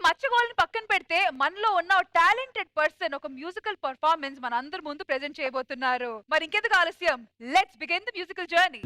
మచ్చగోళ్ళని పక్కన పెడితే మనలో ఉన్న టాలెంటెడ్ పర్సన్ ఒక మ్యూజికల్ పర్ఫార్మెన్స్ మన అందరి ముందు ప్రెజెంట్ చేయబోతున్నారు. మరి ఇంకెందుకు ఆలస్యం, let's begin the musical journey.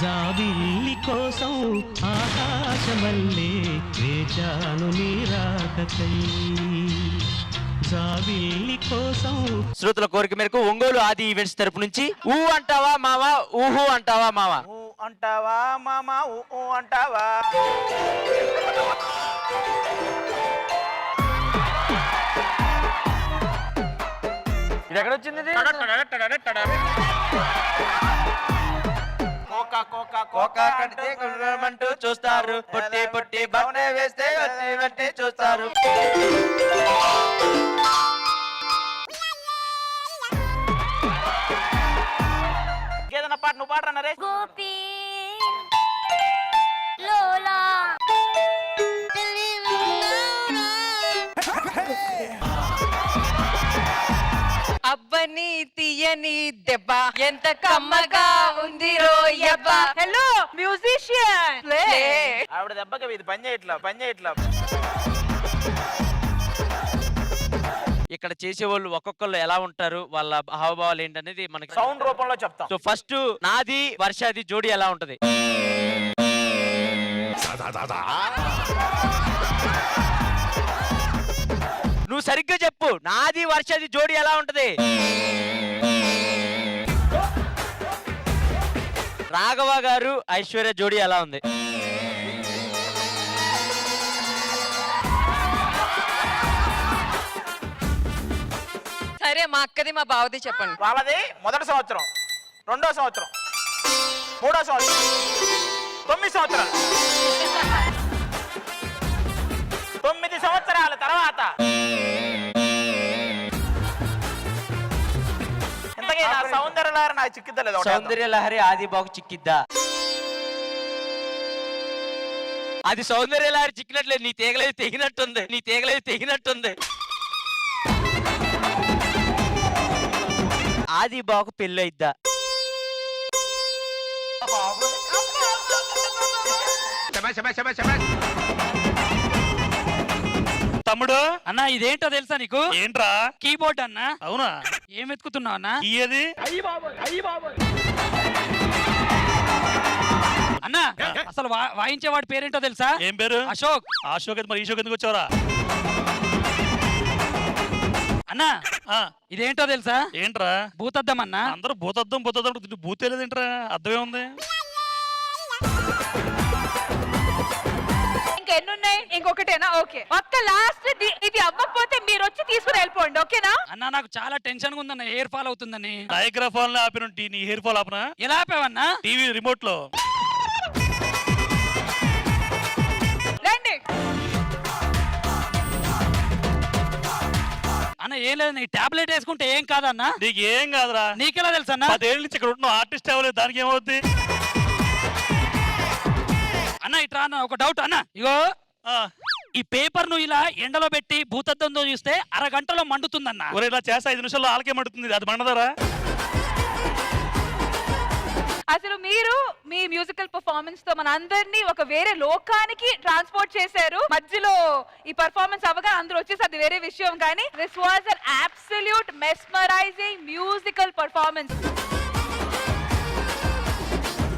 జాబిల్లి కోసం ఆకాశమల్లే వేచాను నీ రాకకై. జాబిల్లి కోసం. శ్రోతల కోరిక మేరకు ఒంగోలు ఆది ఈవెంట్స్ తరపు నుంచి ఊ అంటావా మావా, ఊహు అంటావా మావా. ఊ అంటావా మామా, ఊ అంటావా. ఇది ఎక్కడ వచ్చింది? అంటూ చూస్తారు, పొట్టి పొట్టి బౌనే వేస్తే వచ్చి చూస్తారు. ఏదైనా పాట నువ్వు పాడరా నరేష్. గోపి లోలా అబ్బని తీయని దెబ్బ ఎంత కమ్మగా ఉంది రోయబ్బ. Hello musician, play. ఆవిడ దెబ్బకి ఇది పని చేయట్లా. ఇక్కడ చేసేవాళ్ళు ఒక్కొక్కళ్ళు ఎలా ఉంటారు, వాళ్ళ హావభావాలు ఏంటనేది మనకి సౌండ్ రూపంలో చెప్తాం. సో ఫస్ట్ నాది వర్షాది జోడి ఎలా ఉంటది? నువ్వు సరిగ్గా చెప్పు, నాది వర్షాది జోడి ఎలా ఉంటది? రాఘవ గారు ఐశ్వర్య జోడి ఎలా ఉంది? సరే, మా అక్కది మా బావది చెప్పండి. వాళ్ళది మొదటి సంవత్సరం, రెండో సంవత్సరం, మూడో సంవత్సరం, 9 సంవత్సరాలు 9 సంవత్సరాల తర్వాత ఇంతకీ నా సౌందర్యలహరి నాకు చిక్కిద్దలేదు సౌందర్య లహరి ఆది బాబు చిక్కిద్దా? అది సౌందర్య లహరి చిక్కినట్లేదు, నీ తీగలేదు తెగినట్టుంది, నీ తీగలేదు తెగినట్టుంది. ఆది బాబుకు పెళ్ళి అయిద్దా? తమ్ముడు అన్న ఇదేంటో తెలుసా నీకు? ఏంట్రా? కీబోర్డ్ అన్న. అవునా? ఏం ఎత్తుకుతున్నావు అన్న? ఇయ్యది అన్న అసలు వాయించేవాడి పేరేంటో తెలుసా? ఏం పేరు? అశోక్. అశోక్ అయితే మరి ఈ షోక్ ఎందుకు వచ్చావరా? అన్న ఇదేంటో తెలుసా? ఏంట్రా? భూతద్దం అన్న. అందరూ భూతద్దం భూతేలేదేంట్రా? అర్థమే ఉంది. ఇంకా ఎన్నున్నాయి? ఇంకొకటేనా? ఓకే, ఒక్క లాస్ట్ ఇది అవ్వకపోతే మీరు వచ్చి తీసుకుని వెళ్ళిపోండి, ఓకేనా? అన్న నాకు చాలా టెన్షన్ గా ఉందన్న, హెయిర్ ఫాల్ అవుతుందని. డయాగ్రాఫాల్ ఆపిన నీ హెయిర్ ఫాల్ ఆపనా? ఎలా ఆపావన్నా? టీవీ రిమోట్ లో. రండి. అన్న ఏం లేదు, నీ టాబ్లెట్ వేసుకుంటే ఏం కాదన్నా. నీకు ఏం కాదురా. నీకెలా తెలుసు అన్న? 10 ఏళ్ళ నుంచి ఇక్కడ ఉంటున్నావు, ఆర్టిస్ట్ అవ్వలేదు, దానికి ఏమవుద్ది? అన్న ఇట్రా అన్న, ఒక డౌట్ అన్న. ఇగో ఈ పేపర్ ను ఇలా ఎండలో పెట్టి భూతద్దంతో చూస్తే అరగంటలో మండుతుందన్న. ఒరే ఇలా చేస్తే 5 నిమిషాల్లో ఆలకే మండుతుంది, అది మండదరా? అసలు మీరు మీ మ్యూజికల్ పర్ఫార్మెన్స్ తో మన అందరినీ ఒక వేరే లోకానికి ట్రాన్స్పోర్ట్ చేశారు. మధ్యలో ఈ పర్ఫార్మెన్స్ అవగా అందరూ వచ్చేసి అది వేరే విషయం, కానీ this was an absolute mesmerizing musical performance.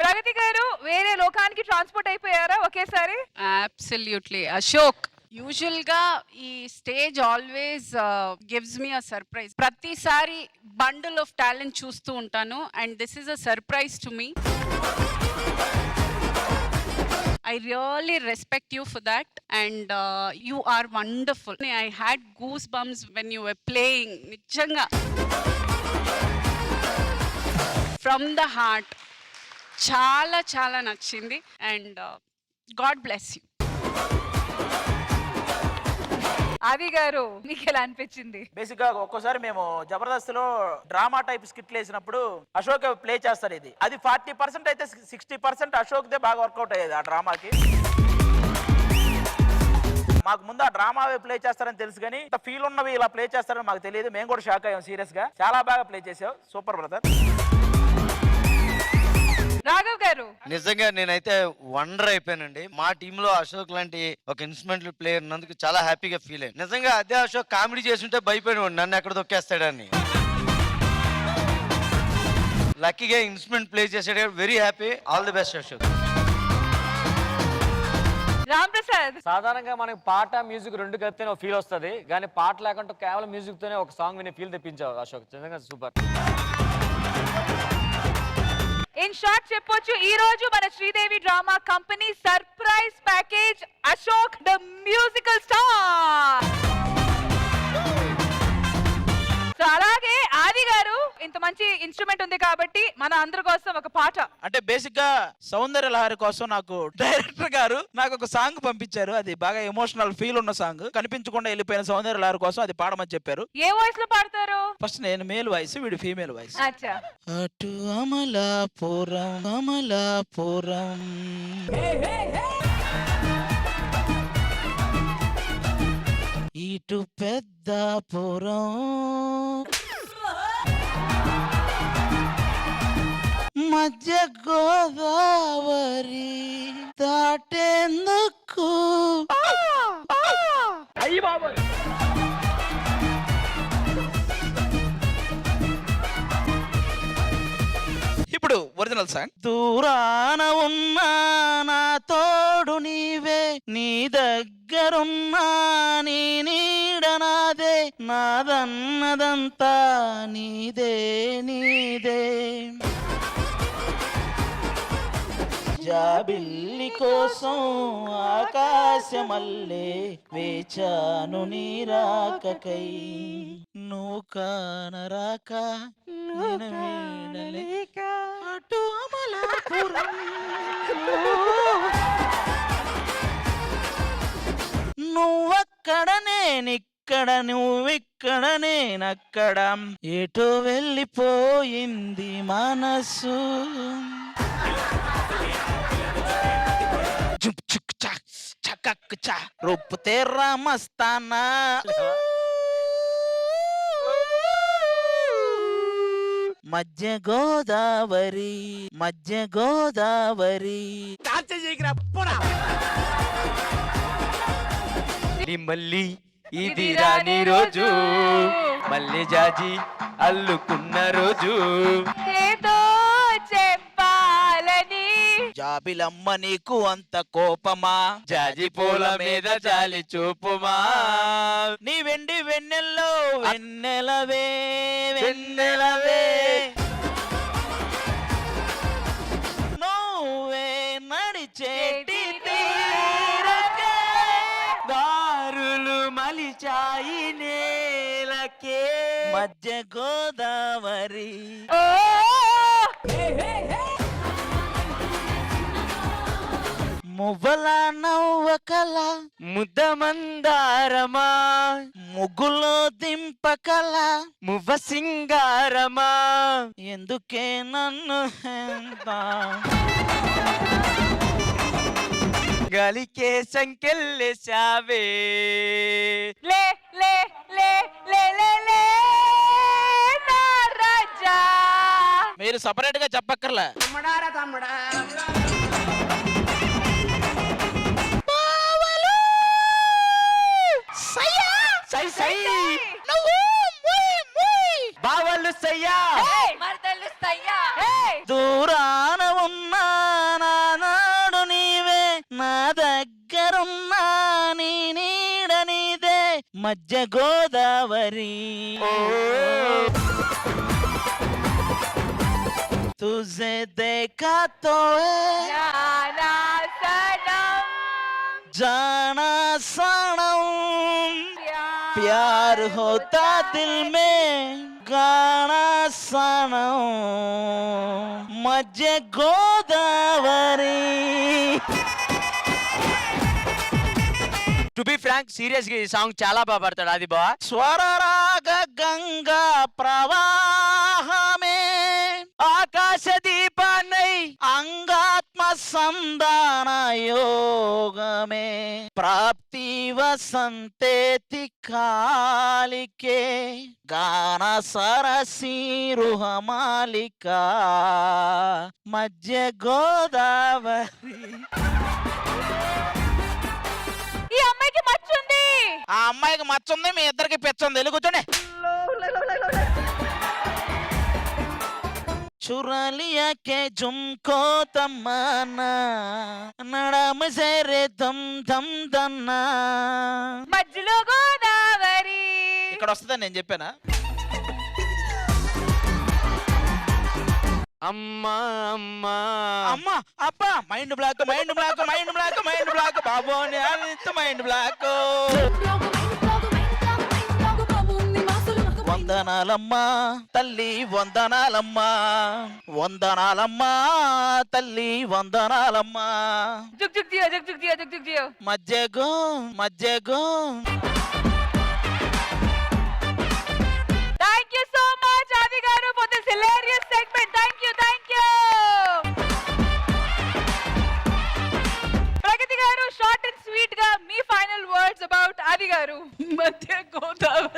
Pragathi garu వేరే లోకానికి ట్రాన్స్పోర్ట్ అయిపోయారా ఒకేసారి? Absolutely. Ashok, యూజువల్గా ఈ stage always gives me a surprise. ప్రతిసారి బండిల్ ఆఫ్ టాలెంట్ చూస్తూ ఉంటాను and this is a surprise to me. I really respect you for that and you are wonderful. I had goosebumps when you were playing. నిజంగా from the heart. చాలా చాలా నచ్చింది and God bless you. ఆది గారు మీకు ఎలా అనిపించింది? Basic గా ఒక్కోసారి మేము జబర్దస్త్ లో డ్రామా టైప్ స్కిట్లు వేసినప్పుడు అశోక్ ప్లే చేస్తారు. అది 40% అయితే 60% అశోక్ దే బాగా వర్కౌట్ అయ్యేది ఆ డ్రామాకి. మాకు ముందు ఆ డ్రామా ప్లే చేస్తారని తెలుసు, కానీ ఇంత ఫీల్ ఉన్నవి ఇలా ప్లే చేస్తారని మాకు తెలియదు. మేము కూడా షాక్ అయ్యాం సీరియస్ గా. చాలా బాగా ప్లే చేసావు, సూపర్ బ్రదర్. రాఘవ్ గారు నిజంగా నేనైతే వండర్ అయిపోయానండి. మా టీమ్ లో అశోక్ లాంటి ఒక ఇన్స్ట్రుమెంటల్ ప్లేయర్ ఉన్నందుకు చాలా హ్యాపీగా ఫీల్ అయ్యాను. నిజంగా అదే అశోక్ కామెడీ చేస్తుంటే భయపడివాడు నన్ను ఎక్కడ దొక్కేస్తాడని. లక్కీగా ఇన్స్ట్రుమెంట్ ప్లే చేసాడు, very happy. All the best Ashok. Ram Prasad, సాధారణంగా మనకి పాట మ్యూజిక్ రెండు కలిపితేనే ఒక ఫీల్ వస్తుంది, కానీ పాట లేకుండా కేవలం మ్యూజిక్ తోనే ఒక సాంగ్ వినే ఫీల్ తెప్పించావు అశోక్, నిజంగా సూపర్. ఇన్ షార్ట్ చెప్పొచ్చు, ఈ రోజు మన Sridevi drama company surprise package Ashok the musical star. So అలాగే ఆది గారు ఇంత మంచి ఇన్స్ట్రుమెంట్ ఉంది కాబట్టి మన అందరి కోసం ఒక పాట. అంటే బేసిక్ గా సౌందర్య లహరి కోసం నాకు డైరెక్టర్ గారు నాకు ఒక సాంగ్ పంపించారు. అది బాగా ఎమోషనల్ ఫీల్ ఉన్న సాంగ్. కనిపించకుండా వెళ్ళిపోయిన సౌందర్య లహరి కోసం అది పాడమని చెప్పారు. ఏ వాయిస్ లో పాడతారు? ఫస్ట్ నేను మేల్ వాయిస్, వీడు ఫీమేల్ వాయిస్. అచ్చా. అటు అమలాపురం అమలాపురం ఇటు పెద్దాపురం మధ్య గోదావరి దాటేందుకు ఇప్పుడు ఒరిజినల్ సాంగ్. దూరాన ఉన్నా నా తోడు నీవే, నీ దగ్గరున్నా నీ నీడ నాదే, నాదన్నదంతా నీదే నీదే. జాబిల్లి కోసం ఆకాశమల్లే వేచాను నీ రాకకై, నువ్వు కానరాక నేను వీడలేక అటు అమలాపురం నువ్వక్కడ నేనిక్కడ నువ్విక్కడ నేనక్కడ ఎటో వెళ్ళిపోయింది మనసు జుప్ చుక్ చాక్ చకక్ చా రూప్ తేరా మస్తానా మధ్య గోదావరి మధ్య గోదావరి మళ్ళీ ఇది రాని రోజు మళ్ళీ జాజి అల్లుకున్న రోజు ఏదో చెప్పాలని జాబిలమ్మ నీకు అంత కోపమా జాజి పూల మీద జాలి చూపుమా నీ వెండి వెన్నెల్లో వెన్నెలవే వెన్నెలవే నువ్వే నడిచేటి దారులు మలిచాయి నేలకే మధ్య గోదావరి ఓ మువ్వల నవ్వకల ముద్ద మందారమా ముగ్గులో దింపకల మువ్వ సింగారమా ఎందుకే నన్ను ఎంత గలికే సంకెళ్ళేశావే లే లే లే లే లే లే నా రాజా మీరు సపరేట్ గా చెప్పక్కర్లా సై సై బావళ్ళు సయ్యా మరదలు సయ్యా దూరాన ఉన్నా నా నాడు నీవే నా దగ్గరున్నా నీ నీడ నీదే మధ్య గోదావరి तुझे देखा तो जाना सनम जाना सनम प्यार होता दिल में गाना सनम मध्य Godavari to be frank serious గా ఈ సాంగ్ చాలా బాగా పాడతాడు అది బా స్వరరాగ గంగా ప్రవాహమే ఆకాశ దీపాన్నై అంగాత్మ సంధాన యోగమే ప్రాప్తి వసంతేతి కాలికే గాన సరసి రుహమాలిక మధ్య గోదావరి ఈ అమ్మాయికి మచ్చుంది ఆ అమ్మాయికి మచ్చుంది మీ ఇద్దరికి పెచ్చుంది వెళ్ళి కూర్చోండి चुरा लिया के झुमको तमन्ना नड़म से रे दम दम दन्ना మధ్యలో గోదావరి ఇక్కడ వస్తుందని నేను చెప్పానా అమ్మా అమ్మా అమ్మా అబ్బా mind block mind block mind block mind block బాబు మైండ్ బ్లాక్ వందనాలమ్మా తల్లి వందనాలమ్మా వందనాలమ్మా తల్లి వందనాలమ్మా జుక్ జుక్ దియో జుక్ జుక్ దియో జుక్ జుక్ దియో మధ్యగో thank you so much Aadi garu for this hilarious segment thank you Pragathi garu short and sweet గా మీ ఫైనల్ వర్డ్స్ అబౌట్ ఆది గారు మధ్య గోదావరి